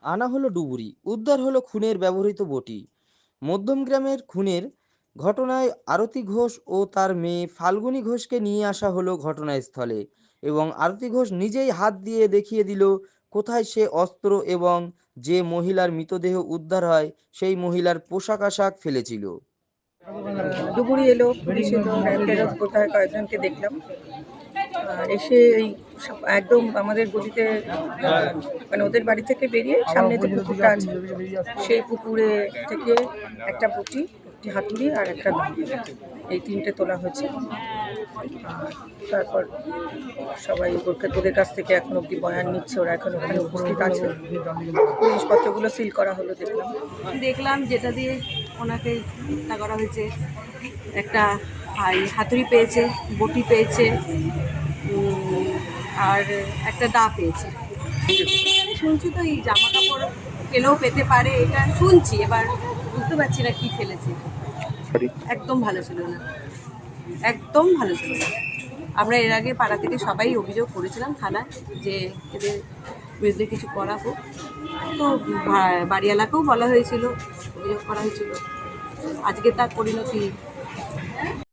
আনা হলো ডুবুরি, উদ্ধার হলো খুনের ব্যবহৃত বটি। মধ্যমগ্রামের খুনের ঘটনায় আরতি ঘোষ ও তার মেয়ে ফাল্গুনী ঘোষকে নিয়ে আসা হলো ঘটনাস্থলে এবং আরতি ঘোষ নিজেই হাত দিয়ে দেখিয়ে দিল কোথায় সে অস্ত্র এবং যে মহিলার মৃতদেহ উদ্ধার হয় সেই মহিলার পোশাক আশাক ফেলেছিল। ডুবুরি এলো, পুলিশ এলো, ফেরত কোথায় কয়েকজনকে দেখলাম। আর এসে এই একদম আমাদের গলিতে মানে ওদের বাড়ি থেকে বেরিয়ে সামনে যে পুকুরটা আছে সেই পুকুরে থেকে একটা বটি, একটি হাতুড়ি আর একটা দা, এই তিনটে তোলা হয়েছে। তারপর সবাই ওদের কাছ থেকে এখন অব্দি বয়ান নিচ্ছে, ওরা এখন ওখানে উপস্থিত আছে। জিনিসপত্রগুলো সিল করা হলো, দেখলাম যেটা দিয়ে ওনাকে হত্যা করা হয়েছে। একটা হাতুড়ি পেয়েছে, বটি পেয়েছে, আর একটা দা পেয়েছে। শুনছি তো এই জামা কাপড় ফেলেও পেতে পারে, এটা শুনছি, এবার বুঝতে পারছি না কি ফেলেছে। একদম ভালো ছিল না, একদম ভালো ছিল না। আমরা এর আগে পাড়া থেকে সবাই অভিযোগ করেছিলাম থানায় যে এদের বিরুদ্ধে কিছু করা হোক, তো বাড়ি এলাকাও বলা হয়েছিল, অভিযোগ করা হয়েছিল। আজকে তার পরিণতি